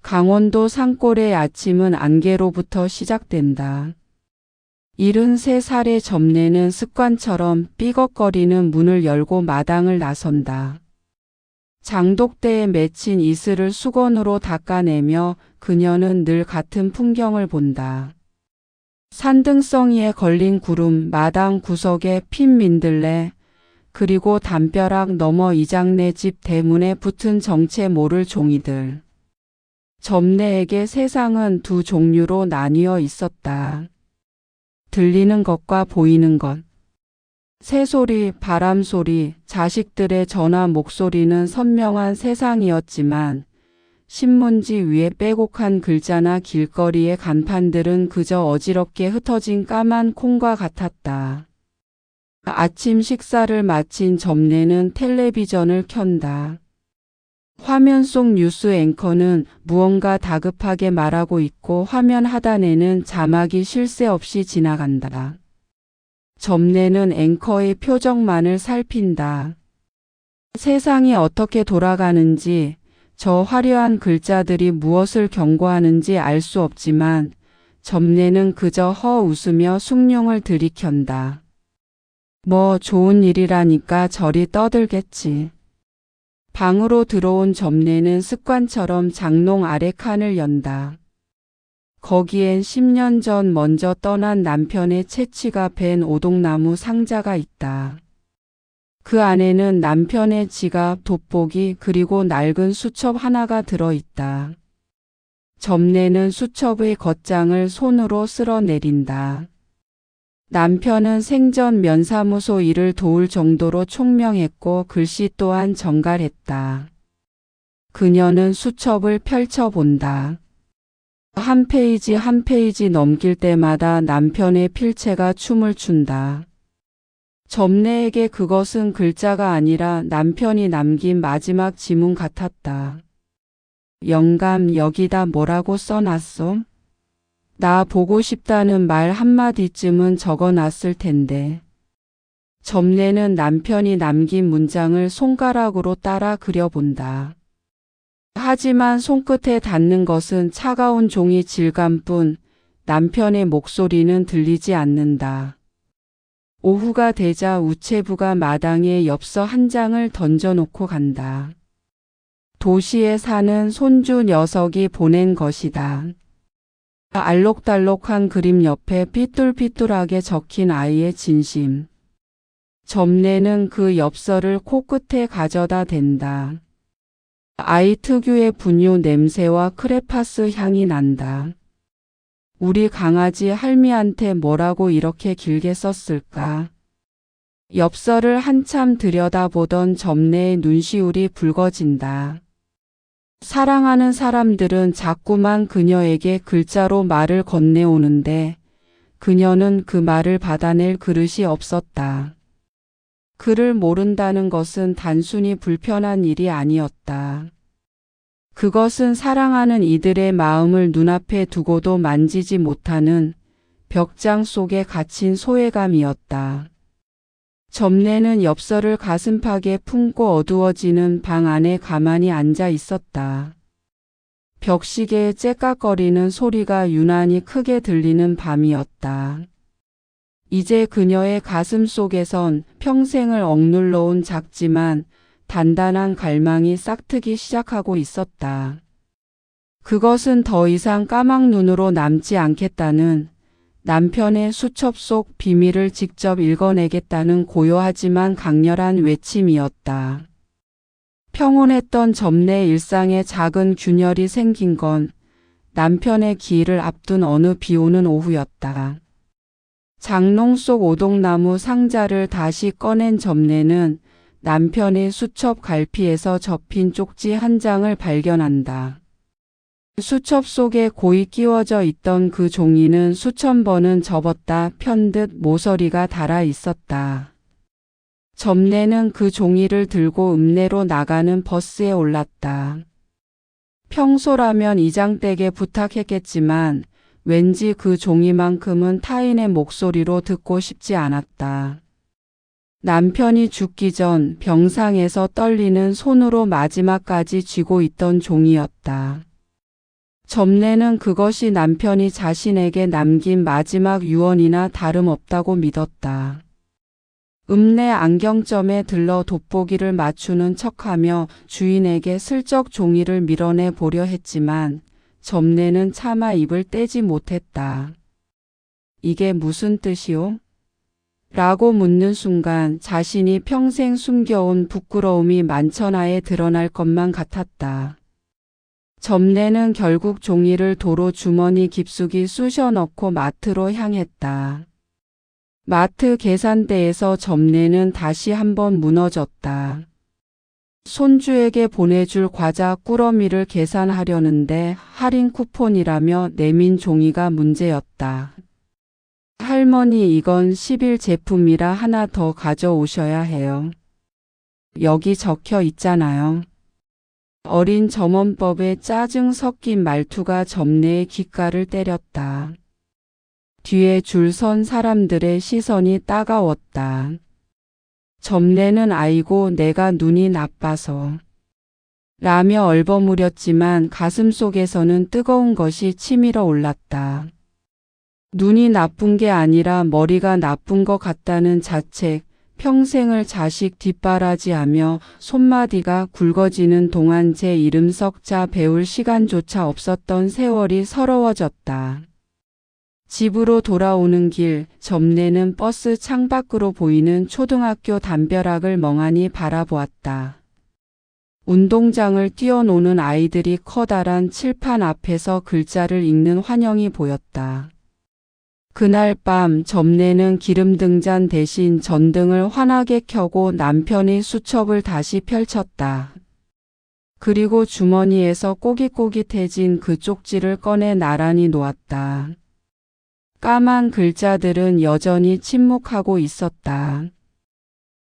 강원도 산골의 아침은 안개로부터 시작된다. 73살의 점례는 습관처럼 삐걱거리는 문을 열고 마당을 나선다. 장독대에 맺힌 이슬을 수건으로 닦아내며 그녀는 늘 같은 풍경을 본다. 산등성이에 걸린 구름, 마당 구석에 핀 민들레, 그리고 담벼락 너머 이장네 집 대문에 붙은 정체 모를 종이들. 점례에게 세상은 두 종류로 나뉘어 있었다. 들리는 것과 보이는 것. 새소리, 바람소리, 자식들의 전화 목소리는 선명한 세상이었지만 신문지 위에 빼곡한 글자나 길거리의 간판들은 그저 어지럽게 흩어진 까만 콩과 같았다. 아침 식사를 마친 점례는 텔레비전을 켠다. 화면 속 뉴스 앵커는 무언가 다급하게 말하고 있고 화면 하단에는 자막이 쉴 새 없이 지나간다. 점례는 앵커의 표정만을 살핀다. 세상이 어떻게 돌아가는지, 저 화려한 글자들이 무엇을 경고하는지 알 수 없지만 점례는 그저 웃으며 숭늉을 들이켠다. 뭐 좋은 일이라니까 저리 떠들겠지. 방으로 들어온 점례는 습관처럼 장롱 아래 칸을 연다. 거기엔 10년 전 먼저 떠난 남편의 채취가 벤 오동나무 상자가 있다. 그 안에는 남편의 지갑, 돋보기 그리고 낡은 수첩 하나가 들어있다. 점례는 수첩의 겉장을 손으로 쓸어내린다. 남편은 생전 면사무소 일을 도울 정도로 총명했고 글씨 또한 정갈했다. 그녀는 수첩을 펼쳐본다. 한 페이지 한 페이지 넘길 때마다 남편의 필체가 춤을 춘다. 점례에게 그것은 글자가 아니라 남편이 남긴 마지막 지문 같았다. 영감, 여기다 뭐라고 써놨소? 나 보고 싶다는 말 한마디쯤은 적어놨을 텐데. 점례는 남편이 남긴 문장을 손가락으로 따라 그려본다. 하지만 손끝에 닿는 것은 차가운 종이 질감뿐 남편의 목소리는 들리지 않는다. 오후가 되자 우체부가 마당에 엽서 한 장을 던져놓고 간다. 도시에 사는 손주 녀석이 보낸 것이다. 알록달록한 그림 옆에 삐뚤삐뚤하게 적힌 아이의 진심. 점례는 그 엽서를 코끝에 가져다 댄다. 아이 특유의 분유 냄새와 크레파스 향이 난다. 우리 강아지 할미한테 뭐라고 이렇게 길게 썼을까? 엽서를 한참 들여다보던 점례의 눈시울이 붉어진다. 사랑하는 사람들은 자꾸만 그녀에게 글자로 말을 건네오는데 그녀는 그 말을 받아낼 그릇이 없었다. 그를 모른다는 것은 단순히 불편한 일이 아니었다. 그것은 사랑하는 이들의 마음을 눈앞에 두고도 만지지 못하는 벽장 속에 갇힌 소외감이었다. 점례는 엽서를 가슴팍에 품고 어두워지는 방 안에 가만히 앉아 있었다. 벽시계의 째깍거리는 소리가 유난히 크게 들리는 밤이었다. 이제 그녀의 가슴 속에선 평생을 억눌러온 작지만 단단한 갈망이 싹트기 시작하고 있었다. 그것은 더 이상 까막 눈으로 남지 않겠다는, 남편의 수첩 속 비밀을 직접 읽어내겠다는 고요하지만 강렬한 외침이었다. 평온했던 점례 일상에 작은 균열이 생긴 건 남편의 기일을 앞둔 어느 비오는 오후였다. 장롱 속 오동나무 상자를 다시 꺼낸 점례는 남편의 수첩 갈피에서 접힌 쪽지 한 장을 발견한다. 수첩 속에 고이 끼워져 있던 그 종이는 수천 번은 접었다 편 듯 모서리가 달아 있었다. 점례는 그 종이를 들고 읍내로 나가는 버스에 올랐다. 평소라면 이장댁에 부탁했겠지만 왠지 그 종이만큼은 타인의 목소리로 듣고 싶지 않았다. 남편이 죽기 전 병상에서 떨리는 손으로 마지막까지 쥐고 있던 종이었다. 점례는 그것이 남편이 자신에게 남긴 마지막 유언이나 다름없다고 믿었다. 읍내 안경점에 들러 돋보기를 맞추는 척하며 주인에게 슬쩍 종이를 밀어내 보려 했지만 점례는 차마 입을 떼지 못했다. 이게 무슨 뜻이오? 라고 묻는 순간 자신이 평생 숨겨온 부끄러움이 만천하에 드러날 것만 같았다. 점례는 결국 종이를 도로 주머니 깊숙이 쑤셔 넣고 마트로 향했다. 마트 계산대에서 점례는 다시 한번 무너졌다. 손주에게 보내줄 과자 꾸러미를 계산하려는데 할인 쿠폰이라며 내민 종이가 문제였다. 할머니, 이건 10일 제품이라 하나 더 가져오셔야 해요. 여기 적혀 있잖아요. 어린 점원법에 짜증 섞인 말투가 점례의 귓가를 때렸다. 뒤에 줄 선 사람들의 시선이 따가웠다. 점례는 아이고 내가 눈이 나빠서 라며 얼버무렸지만 가슴속에서는 뜨거운 것이 치밀어 올랐다. 눈이 나쁜 게 아니라 머리가 나쁜 것 같다는 자책, 평생을 자식 뒷바라지하며 손마디가 굵어지는 동안 제 이름 석자 배울 시간조차 없었던 세월이 서러워졌다. 집으로 돌아오는 길, 점례는 버스 창밖으로 보이는 초등학교 담벼락을 멍하니 바라보았다. 운동장을 뛰어노는 아이들이 커다란 칠판 앞에서 글자를 읽는 환영이 보였다. 그날 밤 점례는 기름등잔 대신 전등을 환하게 켜고 남편의 수첩을 다시 펼쳤다. 그리고 주머니에서 꼬깃꼬깃해진 그 쪽지를 꺼내 나란히 놓았다. 까만 글자들은 여전히 침묵하고 있었다.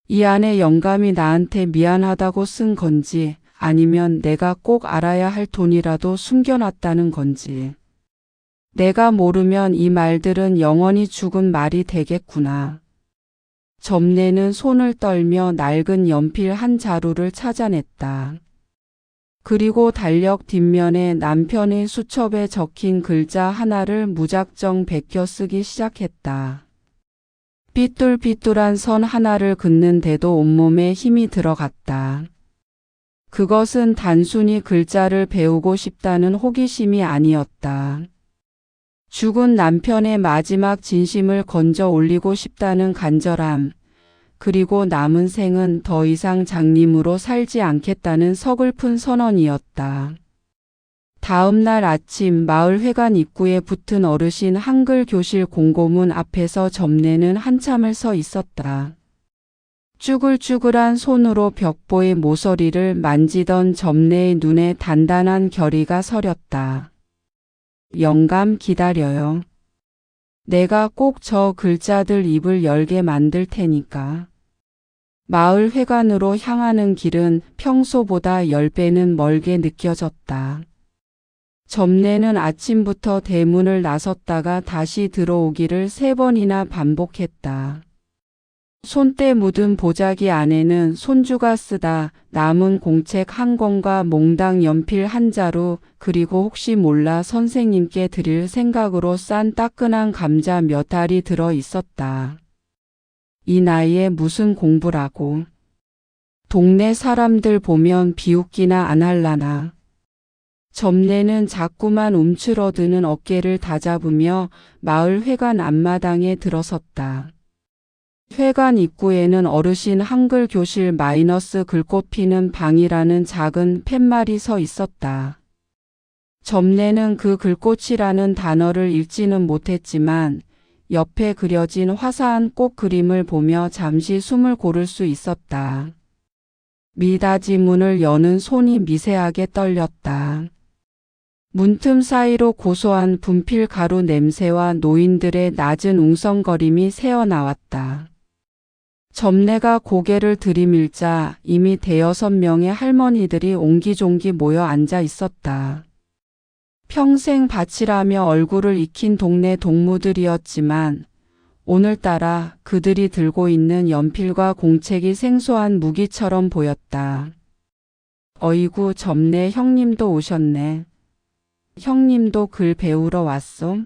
이 안에 영감이 나한테 미안하다고 쓴 건지 아니면 내가 꼭 알아야 할 돈이라도 숨겨놨다는 건지. 내가 모르면 이 말들은 영원히 죽은 말이 되겠구나. 점례는 손을 떨며 낡은 연필 한 자루를 찾아냈다. 그리고 달력 뒷면에 남편의 수첩에 적힌 글자 하나를 무작정 베껴 쓰기 시작했다. 삐뚤삐뚤한 선 하나를 긋는데도 온몸에 힘이 들어갔다. 그것은 단순히 글자를 배우고 싶다는 호기심이 아니었다. 죽은 남편의 마지막 진심을 건져 올리고 싶다는 간절함, 그리고 남은 생은 더 이상 장님으로 살지 않겠다는 서글픈 선언이었다. 다음 날 아침 마을 회관 입구에 붙은 어르신 한글 교실 공고문 앞에서 점례는 한참을 서 있었다. 쭈글쭈글한 손으로 벽보의 모서리를 만지던 점례의 눈에 단단한 결의가 서렸다. 영감 기다려요. 내가 꼭 저 글자들 입을 열게 만들 테니까. 마을 회관으로 향하는 길은 평소보다 10배는 멀게 느껴졌다. 점례는 아침부터 대문을 나섰다가 다시 들어오기를 3번이나 반복했다. 손때 묻은 보자기 안에는 손주가 쓰다 남은 공책 한 권과 몽당 연필 한 자루, 그리고 혹시 몰라 선생님께 드릴 생각으로 싼 따끈한 감자 몇 알이 들어 있었다. 이 나이에 무슨 공부라고. 동네 사람들 보면 비웃기나 안 할라나. 점례는 자꾸만 움츠러드는 어깨를 다잡으며 마을 회관 앞마당에 들어섰다. 회관 입구에는 어르신 한글 교실 마이너스 글꽃 피는 방이라는 작은 팻말이 서 있었다. 점례는 그 글꽃이라는 단어를 읽지는 못했지만 옆에 그려진 화사한 꽃 그림을 보며 잠시 숨을 고를 수 있었다. 미닫이 문을 여는 손이 미세하게 떨렸다. 문틈 사이로 고소한 분필 가루 냄새와 노인들의 낮은 웅성거림이 새어나왔다. 점례가 고개를 들이밀자 이미 5-6명의 할머니들이 옹기종기 모여 앉아 있었다. 평생 밭이라며 얼굴을 익힌 동네 동무들이었지만 오늘따라 그들이 들고 있는 연필과 공책이 생소한 무기처럼 보였다. 어이구, 점례 형님도 오셨네. 형님도 글 배우러 왔어?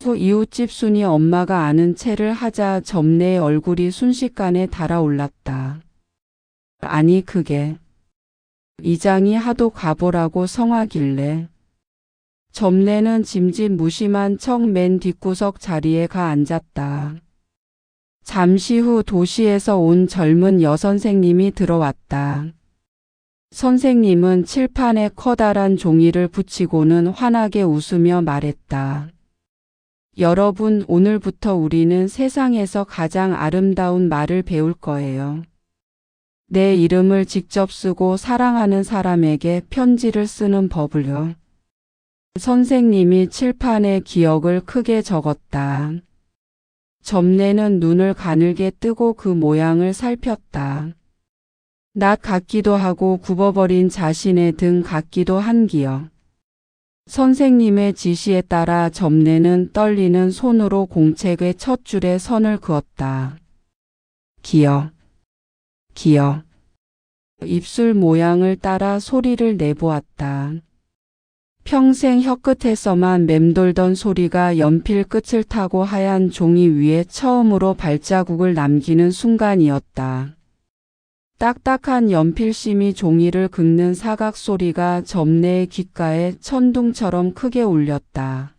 이웃집 순이 엄마가 아는 체를 하자 점례의 얼굴이 순식간에 달아올랐다. 아니 그게 이장이 하도 가보라고 성하길래. 점례는 짐짓 무심한 척 맨 뒷구석 자리에 가 앉았다. 잠시 후 도시에서 온 젊은 여선생님이 들어왔다. 선생님은 칠판에 커다란 종이를 붙이고는 환하게 웃으며 말했다. 여러분, 오늘부터 우리는 세상에서 가장 아름다운 말을 배울 거예요. 내 이름을 직접 쓰고 사랑하는 사람에게 편지를 쓰는 법을요. 선생님이 칠판에 기억을 크게 적었다. 점례는 눈을 가늘게 뜨고 그 모양을 살폈다. 낯 같기도 하고 굽어버린 자신의 등 같기도 한 기억. 선생님의 지시에 따라 점례는 떨리는 손으로 공책의 첫 줄에 선을 그었다. 기억. 기억. 입술 모양을 따라 소리를 내보았다. 평생 혀끝에서만 맴돌던 소리가 연필 끝을 타고 하얀 종이 위에 처음으로 발자국을 남기는 순간이었다. 딱딱한 연필심이 종이를 긁는 사각 소리가 점례의 귓가에 천둥처럼 크게 울렸다.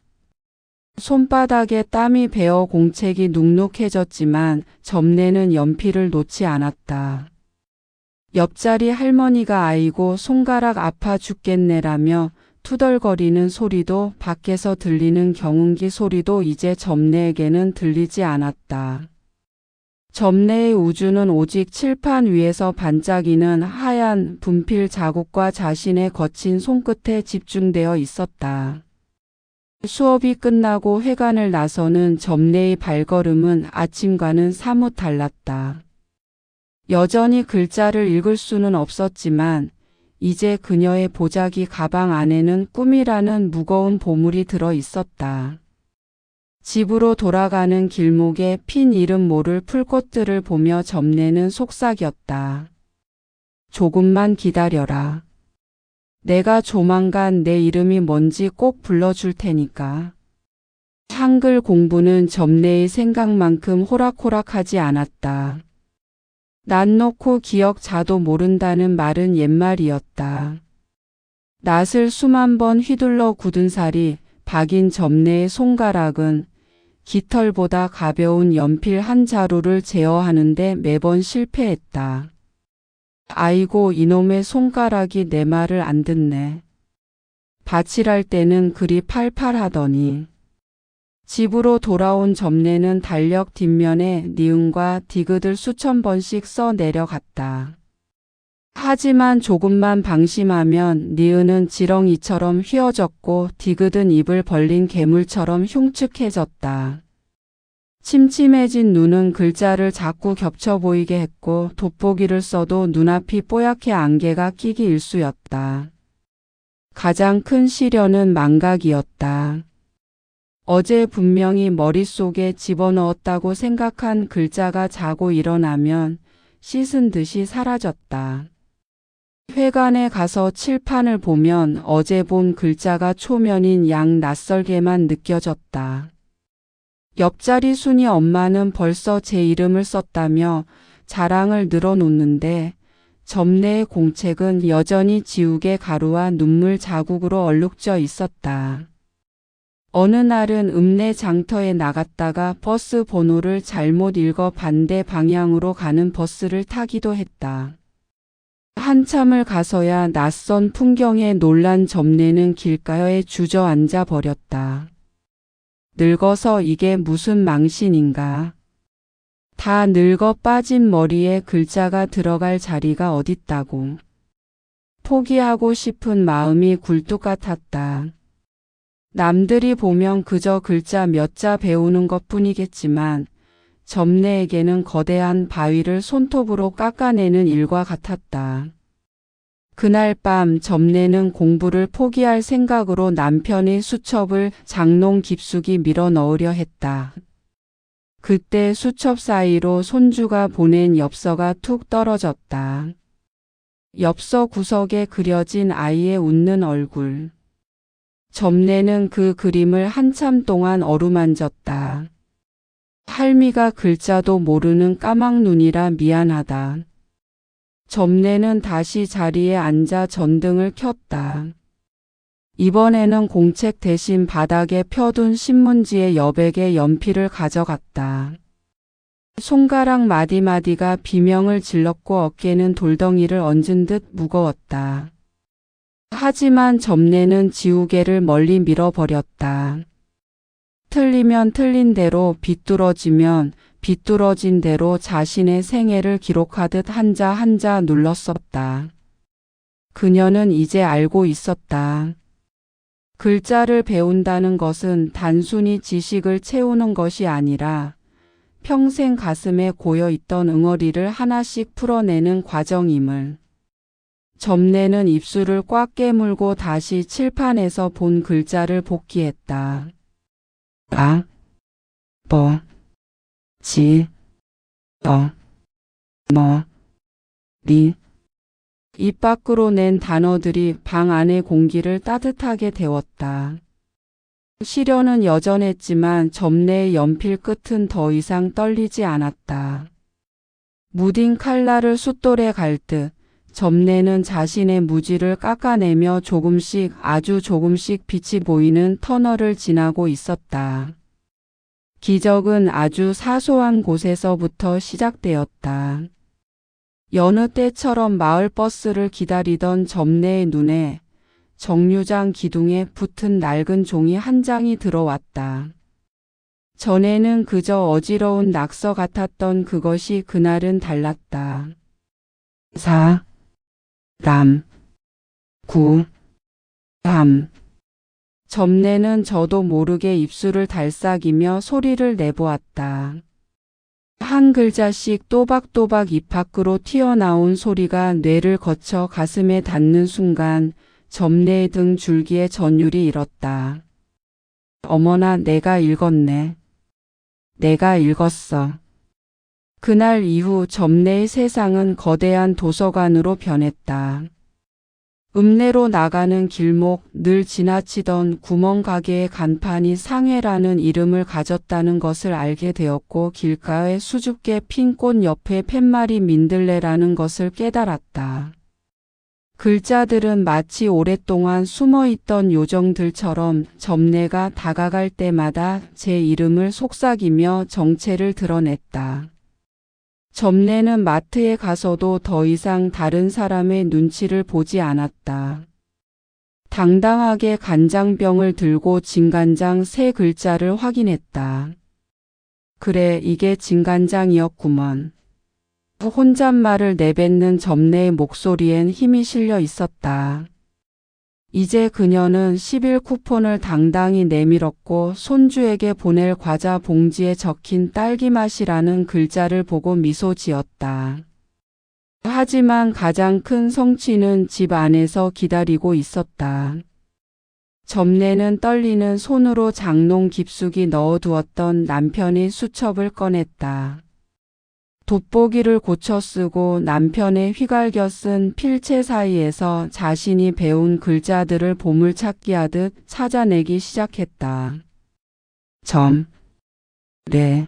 손바닥에 땀이 배어 공책이 눅눅해졌지만 점례는 연필을 놓지 않았다. 옆자리 할머니가 아이고 손가락 아파 죽겠네라며 투덜거리는 소리도 밖에서 들리는 경운기 소리도 이제 점례에게는 들리지 않았다. 점례의 우주는 오직 칠판 위에서 반짝이는 하얀 분필 자국과 자신의 거친 손끝에 집중되어 있었다. 수업이 끝나고 회관을 나서는 점례의 발걸음은 아침과는 사뭇 달랐다. 여전히 글자를 읽을 수는 없었지만 이제 그녀의 보자기 가방 안에는 꿈이라는 무거운 보물이 들어 있었다. 집으로 돌아가는 길목에 핀 이름 모를 풀꽃들을 보며 점례는 속삭였다. 조금만 기다려라. 내가 조만간 내 이름이 뭔지 꼭 불러줄 테니까. 한글 공부는 점례의 생각만큼 호락호락하지 않았다. 낯 놓고 기억자도 모른다는 말은 옛말이었다. 낯을 수만 번 휘둘러 굳은 살이 박인 점례의 손가락은 깃털보다 가벼운 연필 한 자루를 제어하는데 매번 실패했다. 아이고 이놈의 손가락이 내 말을 안 듣네. 밭일할 때는 그리 팔팔하더니. 집으로 돌아온 점례는 달력 뒷면에 니은과 디귿을 수천 번씩 써 내려갔다. 하지만 조금만 방심하면 니은은 지렁이처럼 휘어졌고 디귿은 입을 벌린 괴물처럼 흉측해졌다. 침침해진 눈은 글자를 자꾸 겹쳐 보이게 했고 돋보기를 써도 눈앞이 뽀얗게 안개가 끼기 일쑤였다. 가장 큰 시련은 망각이었다. 어제 분명히 머릿속에 집어넣었다고 생각한 글자가 자고 일어나면 씻은 듯이 사라졌다. 회관에 가서 칠판을 보면 어제 본 글자가 초면인 양 낯설게만 느껴졌다. 옆자리 순이 엄마는 벌써 제 이름을 썼다며 자랑을 늘어놓는데 점례의 공책은 여전히 지우개 가루와 눈물 자국으로 얼룩져 있었다. 어느 날은 읍내 장터에 나갔다가 버스 번호를 잘못 읽어 반대 방향으로 가는 버스를 타기도 했다. 한참을 가서야 낯선 풍경에 놀란 점례는 길가에 주저앉아 버렸다. 늙어서 이게 무슨 망신인가. 다 늙어 빠진 머리에 글자가 들어갈 자리가 어딨다고. 포기하고 싶은 마음이 굴뚝 같았다. 남들이 보면 그저 글자 몇 자 배우는 것뿐이겠지만 점례에게는 거대한 바위를 손톱으로 깎아내는 일과 같았다. 그날 밤 점례는 공부를 포기할 생각으로 남편의 수첩을 장롱 깊숙이 밀어 넣으려 했다. 그때 수첩 사이로 손주가 보낸 엽서가 툭 떨어졌다. 엽서 구석에 그려진 아이의 웃는 얼굴. 점례는 그 그림을 한참 동안 어루만졌다. 할미가 글자도 모르는 까막눈이라 미안하다. 점례는 다시 자리에 앉아 전등을 켰다. 이번에는 공책 대신 바닥에 펴둔 신문지에 여백의 연필을 가져갔다. 손가락 마디마디가 비명을 질렀고 어깨는 돌덩이를 얹은 듯 무거웠다. 하지만 점례는 지우개를 멀리 밀어버렸다. 틀리면 틀린 대로, 비뚤어지면 비뚤어진 대로 자신의 생애를 기록하듯 한자 한자 눌렀었다. 그녀는 이제 알고 있었다. 글자를 배운다는 것은 단순히 지식을 채우는 것이 아니라 평생 가슴에 고여있던 응어리를 하나씩 풀어내는 과정임을. 점례는 입술을 꽉 깨물고 다시 칠판에서 본 글자를 복기했다. 아, 버, 지, 리. 입 밖으로 낸 단어들이 방 안의 공기를 따뜻하게 데웠다. 시련은 여전했지만 점례의 연필 끝은 더 이상 떨리지 않았다. 무딘 칼날을 숫돌에 갈 듯 점례는 자신의 무지를 깎아내며 조금씩 아주 조금씩 빛이 보이는 터널을 지나고 있었다. 기적은 아주 사소한 곳에서부터 시작되었다. 여느 때처럼 마을버스를 기다리던 점례의 눈에 정류장 기둥에 붙은 낡은 종이 한 장이 들어왔다. 전에는 그저 어지러운 낙서 같았던 그것이 그날은 달랐다. 점례는 저도 모르게 입술을 달싹이며 소리를 내보았다. 한 글자씩 또박또박 입 밖으로 튀어나온 소리가 뇌를 거쳐 가슴에 닿는 순간 점례의 등 줄기에 전율이 일었다. 어머나, 내가 읽었네. 내가 읽었어. 그날 이후 점례의 세상은 거대한 도서관으로 변했다. 읍내로 나가는 길목, 늘 지나치던 구멍가게의 간판이 상회라는 이름을 가졌다는 것을 알게 되었고 길가에 수줍게 핀 꽃 옆에 팻말이 민들레라는 것을 깨달았다. 글자들은 마치 오랫동안 숨어있던 요정들처럼 점례가 다가갈 때마다 제 이름을 속삭이며 정체를 드러냈다. 점례는 마트에 가서도 더 이상 다른 사람의 눈치를 보지 않았다. 당당하게 간장병을 들고 진간장 3글자를 확인했다. 그래, 이게 진간장이었구먼. 혼잣말을 내뱉는 점례의 목소리엔 힘이 실려 있었다. 이제 그녀는 10일 쿠폰을 당당히 내밀었고 손주에게 보낼 과자 봉지에 적힌 딸기맛이라는 글자를 보고 미소 지었다. 하지만 가장 큰 성취는 집 안에서 기다리고 있었다. 점례는 떨리는 손으로 장롱 깊숙이 넣어두었던 남편의 수첩을 꺼냈다. 돋보기를 고쳐 쓰고 남편의 휘갈겨 쓴 필체 사이에서 자신이 배운 글자들을 보물찾기 하듯 찾아내기 시작했다. 점, 레,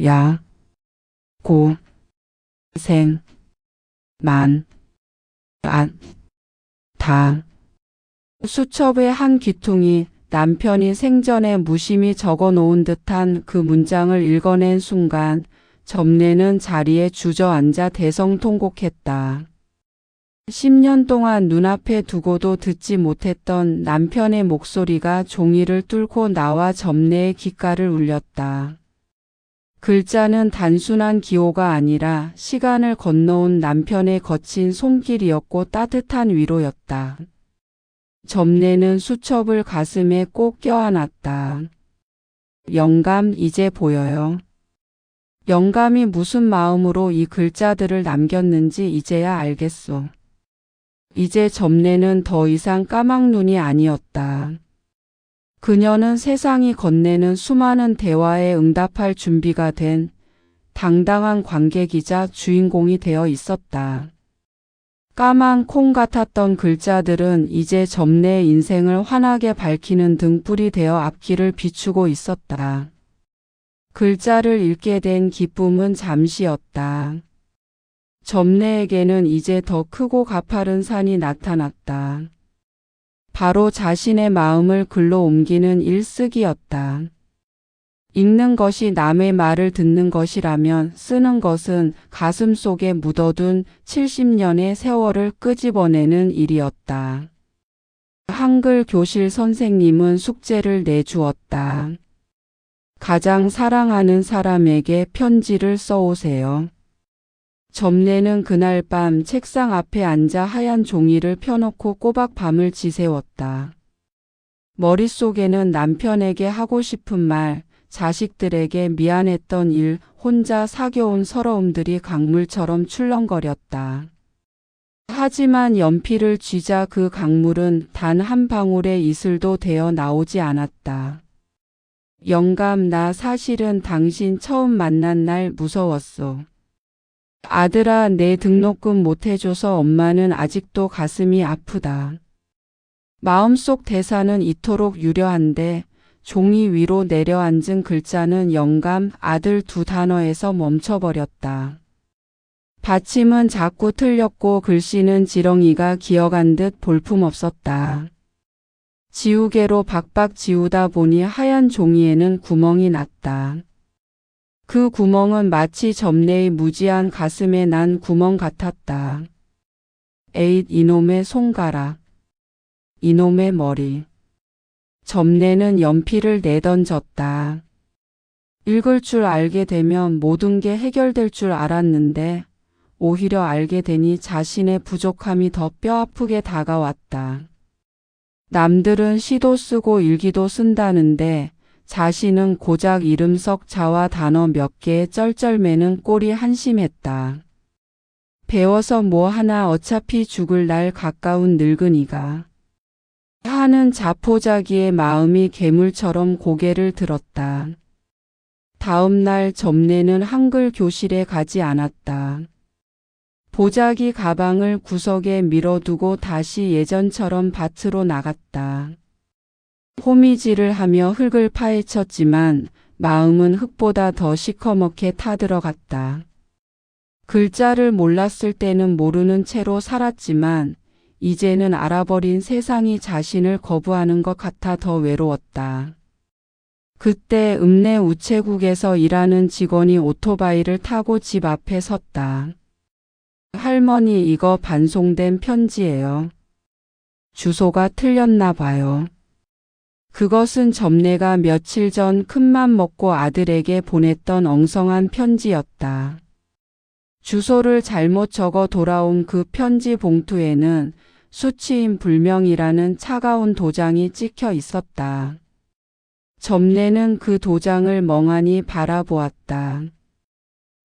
야, 고, 생, 만, 앗, 다. 수첩의 한 귀퉁이 남편이 생전에 무심히 적어놓은 듯한 그 문장을 읽어낸 순간 점례는 자리에 주저앉아 대성통곡했다. 10년 동안 눈앞에 두고도 듣지 못했던 남편의 목소리가 종이를 뚫고 나와 점례의 귓가를 울렸다. 글자는 단순한 기호가 아니라 시간을 건너온 남편의 거친 손길이었고 따뜻한 위로였다. 점례는 수첩을 가슴에 꼭 껴안았다. 영감, 이제 보여요. 영감이 무슨 마음으로 이 글자들을 남겼는지 이제야 알겠소. 이제 점례는 더 이상 까막눈이 아니었다. 그녀는 세상이 건네는 수많은 대화에 응답할 준비가 된 당당한 관객이자 주인공이 되어 있었다. 까만 콩 같았던 글자들은 이제 점내의 인생을 환하게 밝히는 등불이 되어 앞길을 비추고 있었다. 글자를 읽게 된 기쁨은 잠시였다. 점내에게는 이제 더 크고 가파른 산이 나타났다. 바로 자신의 마음을 글로 옮기는 일쓰기였다. 읽는 것이 남의 말을 듣는 것이라면 쓰는 것은 가슴 속에 묻어둔 70년의 세월을 끄집어내는 일이었다. 한글 교실 선생님은 숙제를 내주었다. 가장 사랑하는 사람에게 편지를 써오세요. 점내는 그날 밤 책상 앞에 앉아 하얀 종이를 펴놓고 꼬박 밤을 지새웠다. 머릿속에는 남편에게 하고 싶은 말, 자식들에게 미안했던 일, 혼자 사겨온 서러움들이 강물처럼 출렁거렸다. 하지만 연필을 쥐자 그 강물은 단 한 방울의 이슬도 되어 나오지 않았다. 영감, 나 사실은 당신 처음 만난 날 무서웠어. 아들아, 내 등록금 못 해줘서 엄마는 아직도 가슴이 아프다. 마음속 대사는 이토록 유려한데 종이 위로 내려앉은 글자는 영감, 아들 두 단어에서 멈춰버렸다. 받침은 자꾸 틀렸고 글씨는 지렁이가 기어간 듯 볼품없었다. 지우개로 박박 지우다 보니 하얀 종이에는 구멍이 났다. 그 구멍은 마치 점내의 무지한 가슴에 난 구멍 같았다. 에잇, 이놈의 손가락. 이놈의 머리. 점내는 연필을 내던졌다. 읽을 줄 알게 되면 모든 게 해결될 줄 알았는데 오히려 알게 되니 자신의 부족함이 더 뼈아프게 다가왔다. 남들은 시도 쓰고 일기도 쓴다는데 자신은 고작 이름 석 자와 단어 몇 개에 쩔쩔매는 꼴이 한심했다. 배워서 뭐 하나 어차피 죽을 날 가까운 늙은이가 하는 자포자기의 마음이 괴물처럼 고개를 들었다. 다음 날 점내는 한글 교실에 가지 않았다. 보자기 가방을 구석에 밀어두고 다시 예전처럼 밭으로 나갔다. 호미질을 하며 흙을 파헤쳤지만 마음은 흙보다 더 시커멓게 타들어갔다. 글자를 몰랐을 때는 모르는 채로 살았지만 이제는 알아버린 세상이 자신을 거부하는 것 같아 더 외로웠다. 그때 읍내 우체국에서 일하는 직원이 오토바이를 타고 집 앞에 섰다. 할머니, 이거 반송된 편지예요. 주소가 틀렸나 봐요. 그것은 점내가 며칠 전 큰맘 먹고 아들에게 보냈던 엉성한 편지였다. 주소를 잘못 적어 돌아온 그 편지 봉투에는 수치인 불명이라는 차가운 도장이 찍혀 있었다. 점내는 그 도장을 멍하니 바라보았다.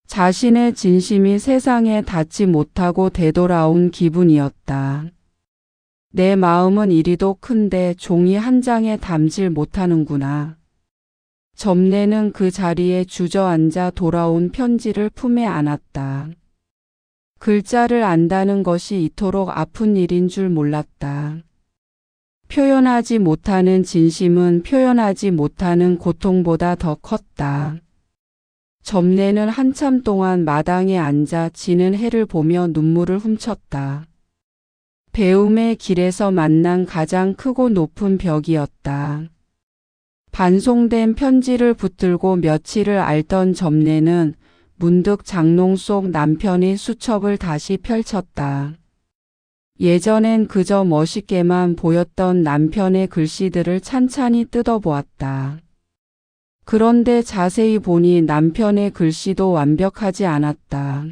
자신의 진심이 세상에 닿지 못하고 되돌아온 기분이었다. 내 마음은 이리도 큰데 종이 한 장에 담질 못하는구나. 점내는 그 자리에 주저앉아 돌아온 편지를 품에 안았다. 글자를 안다는 것이 이토록 아픈 일인 줄 몰랐다. 표현하지 못하는 진심은 표현하지 못하는 고통보다 더 컸다. 점내는 한참 동안 마당에 앉아 지는 해를 보며 눈물을 훔쳤다. 배움의 길에서 만난 가장 크고 높은 벽이었다. 반송된 편지를 붙들고 며칠을 앓던 점내는 문득 장롱 속 남편의 수첩을 다시 펼쳤다. 예전엔 그저 멋있게만 보였던 남편의 글씨들을 찬찬히 뜯어보았다. 그런데 자세히 보니 남편의 글씨도 완벽하지 않았다.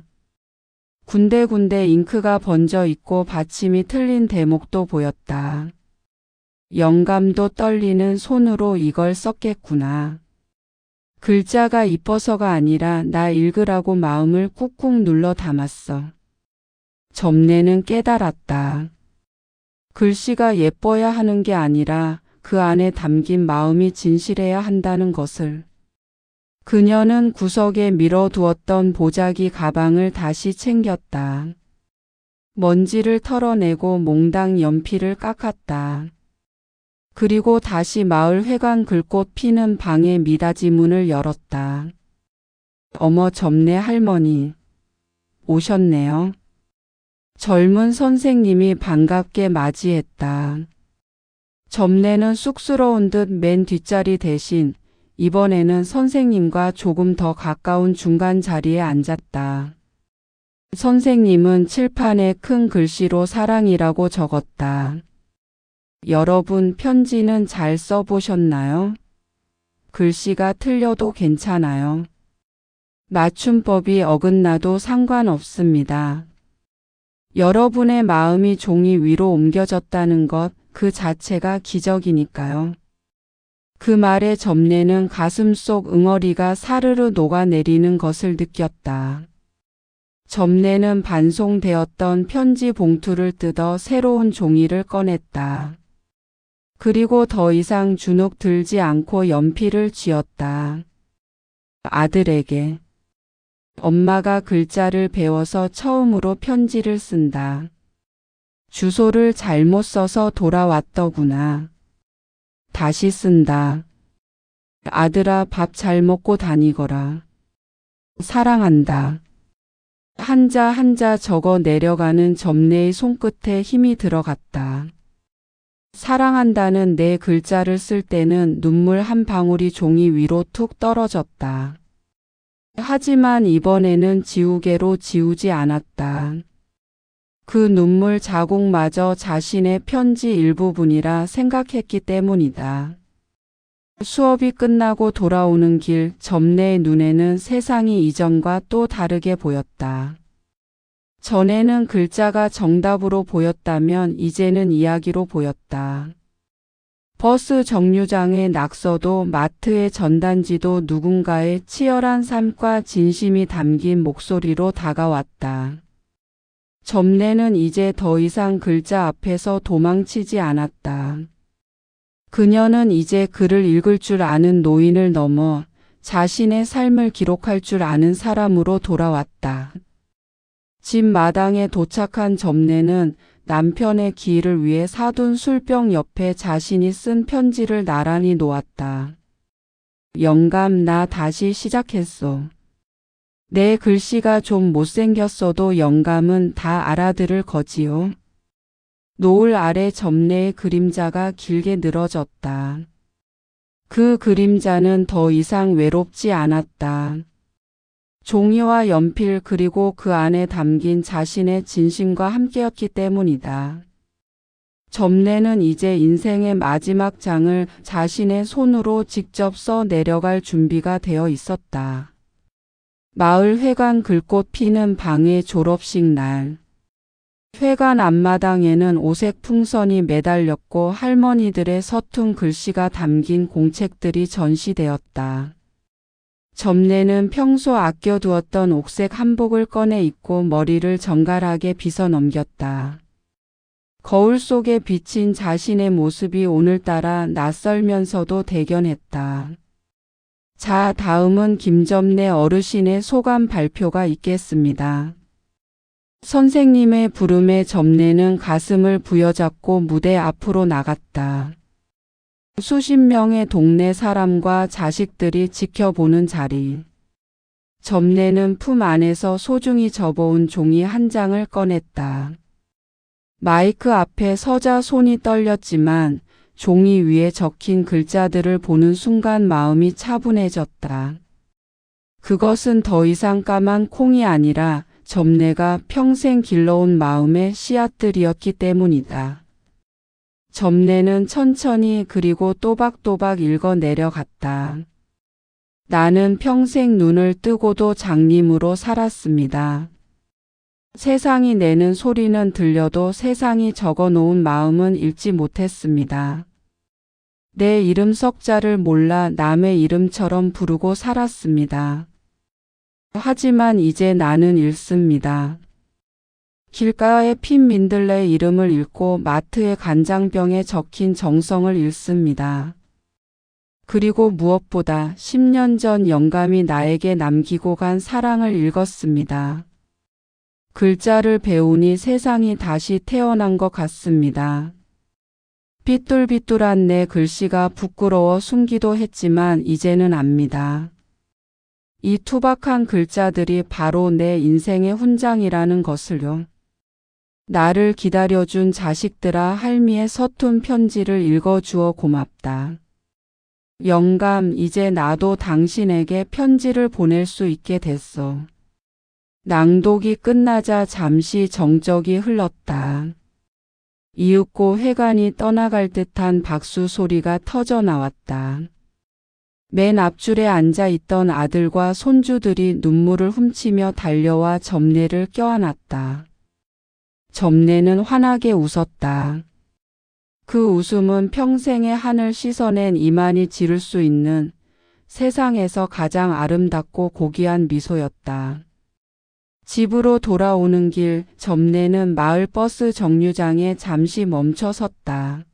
군데군데 잉크가 번져 있고 받침이 틀린 대목도 보였다. 영감도 떨리는 손으로 이걸 썼겠구나. 글자가 이뻐서가 아니라 나 읽으라고 마음을 꾹꾹 눌러 담았어. 점내는 깨달았다. 글씨가 예뻐야 하는 게 아니라 그 안에 담긴 마음이 진실해야 한다는 것을. 그녀는 구석에 밀어두었던 보자기 가방을 다시 챙겼다. 먼지를 털어내고 몽당 연필을 깎았다. 그리고 다시 마을 회관 글꽃 피는 방의 미닫이 문을 열었다. 어머, 점례 할머니 오셨네요. 젊은 선생님이 반갑게 맞이했다. 점례는 쑥스러운 듯 맨 뒷자리 대신 이번에는 선생님과 조금 더 가까운 중간 자리에 앉았다. 선생님은 칠판에 큰 글씨로 사랑이라고 적었다. 여러분, 편지는 잘 써보셨나요? 글씨가 틀려도 괜찮아요. 맞춤법이 어긋나도 상관없습니다. 여러분의 마음이 종이 위로 옮겨졌다는 것 그 자체가 기적이니까요. 그 말에 점례는 가슴속 응어리가 사르르 녹아내리는 것을 느꼈다. 점례는 반송되었던 편지 봉투를 뜯어 새로운 종이를 꺼냈다. 그리고 더 이상 주눅 들지 않고 연필을 쥐었다. 아들에게. 엄마가 글자를 배워서 처음으로 편지를 쓴다. 주소를 잘못 써서 돌아왔더구나. 다시 쓴다. 아들아, 밥 잘 먹고 다니거라. 사랑한다. 한자 한자 적어 내려가는 점례의 손끝에 힘이 들어갔다. 사랑한다는 내 글자를 쓸 때는 눈물 한 방울이 종이 위로 툭 떨어졌다. 하지만 이번에는 지우개로 지우지 않았다. 그 눈물 자국마저 자신의 편지 일부분이라 생각했기 때문이다. 수업이 끝나고 돌아오는 길, 점례의 눈에는 세상이 이전과 또 다르게 보였다. 전에는 글자가 정답으로 보였다면 이제는 이야기로 보였다. 버스 정류장의 낙서도 마트의 전단지도 누군가의 치열한 삶과 진심이 담긴 목소리로 다가왔다. 점례는 이제 더 이상 글자 앞에서 도망치지 않았다. 그녀는 이제 글을 읽을 줄 아는 노인을 넘어 자신의 삶을 기록할 줄 아는 사람으로 돌아왔다. 집 마당에 도착한 점례는 남편의 기일을 위해 사둔 술병 옆에 자신이 쓴 편지를 나란히 놓았다. 영감, 나 다시 시작했어. 내 글씨가 좀 못생겼어도 영감은 다 알아들을 거지요. 노을 아래 점례의 그림자가 길게 늘어졌다. 그 그림자는 더 이상 외롭지 않았다. 종이와 연필 그리고 그 안에 담긴 자신의 진심과 함께였기 때문이다. 점례는 이제 인생의 마지막 장을 자신의 손으로 직접 써 내려갈 준비가 되어 있었다. 마을 회관 글꽃 피는 방의 졸업식 날. 회관 앞마당에는 오색 풍선이 매달렸고 할머니들의 서툰 글씨가 담긴 공책들이 전시되었다. 점례는 평소 아껴두었던 옥색 한복을 꺼내 입고 머리를 정갈하게 빗어 넘겼다. 거울 속에 비친 자신의 모습이 오늘따라 낯설면서도 대견했다. 자, 다음은 김점례 어르신의 소감 발표가 있겠습니다. 선생님의 부름에 점례는 가슴을 부여잡고 무대 앞으로 나갔다. 수십 명의 동네 사람과 자식들이 지켜보는 자리. 점례는 품 안에서 소중히 접어온 종이 한 장을 꺼냈다. 마이크 앞에 서자 손이 떨렸지만 종이 위에 적힌 글자들을 보는 순간 마음이 차분해졌다. 그것은 더 이상 까만 콩이 아니라 점례가 평생 길러온 마음의 씨앗들이었기 때문이다. 점례는 천천히 그리고 또박또박 읽어 내려갔다. 나는 평생 눈을 뜨고도 장님으로 살았습니다. 세상이 내는 소리는 들려도 세상이 적어놓은 마음은 읽지 못했습니다. 내 이름 석자를 몰라 남의 이름처럼 부르고 살았습니다. 하지만 이제 나는 읽습니다. 길가에 핀 민들레 이름을 읽고 마트의 간장병에 적힌 정성을 읽습니다. 그리고 무엇보다 10년 전 영감이 나에게 남기고 간 사랑을 읽었습니다. 글자를 배우니 세상이 다시 태어난 것 같습니다. 삐뚤삐뚤한 내 글씨가 부끄러워 숨기도 했지만 이제는 압니다. 이 투박한 글자들이 바로 내 인생의 훈장이라는 것을요. 나를 기다려준 자식들아, 할미의 서툰 편지를 읽어주어 고맙다. 영감, 이제 나도 당신에게 편지를 보낼 수 있게 됐어. 낭독이 끝나자 잠시 정적이 흘렀다. 이윽고 회관이 떠나갈 듯한 박수 소리가 터져 나왔다. 맨 앞줄에 앉아 있던 아들과 손주들이 눈물을 훔치며 달려와 점례를 껴안았다. 점례는 환하게 웃었다. 그 웃음은 평생의 한을 씻어낸 이만이 지를 수 있는 세상에서 가장 아름답고 고귀한 미소였다. 집으로 돌아오는 길, 점례는 마을 버스 정류장에 잠시 멈춰 섰다.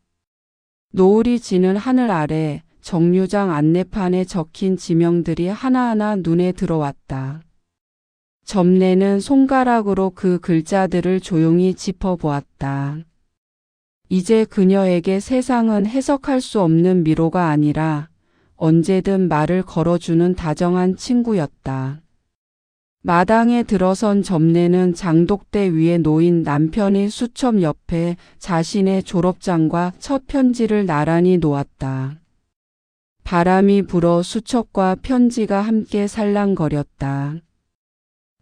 노을이 지는 하늘 아래 정류장 안내판에 적힌 지명들이 하나하나 눈에 들어왔다. 점례는 손가락으로 그 글자들을 조용히 짚어보았다. 이제 그녀에게 세상은 해석할 수 없는 미로가 아니라 언제든 말을 걸어주는 다정한 친구였다. 마당에 들어선 점례는 장독대 위에 놓인 남편의 수첩 옆에 자신의 졸업장과 첫 편지를 나란히 놓았다. 바람이 불어 수첩과 편지가 함께 살랑거렸다.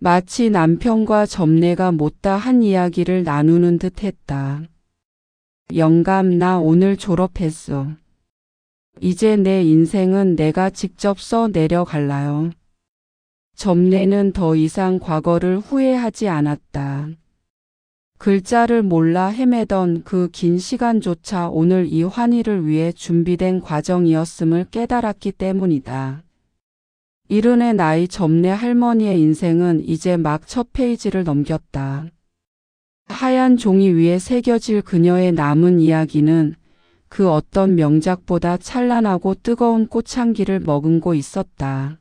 마치 남편과 점례가 못다 한 이야기를 나누는 듯 했다. 영감, 나 오늘 졸업했어. 이제 내 인생은 내가 직접 써 내려갈라요. 점례는 더 이상 과거를 후회하지 않았다. 글자를 몰라 헤매던 그 긴 시간조차 오늘 이 환희를 위해 준비된 과정이었음을 깨달았기 때문이다. 70의 나이 점례 할머니의 인생은 이제 막 첫 페이지를 넘겼다. 하얀 종이 위에 새겨질 그녀의 남은 이야기는 그 어떤 명작보다 찬란하고 뜨거운 꽃향기를 머금고 있었다.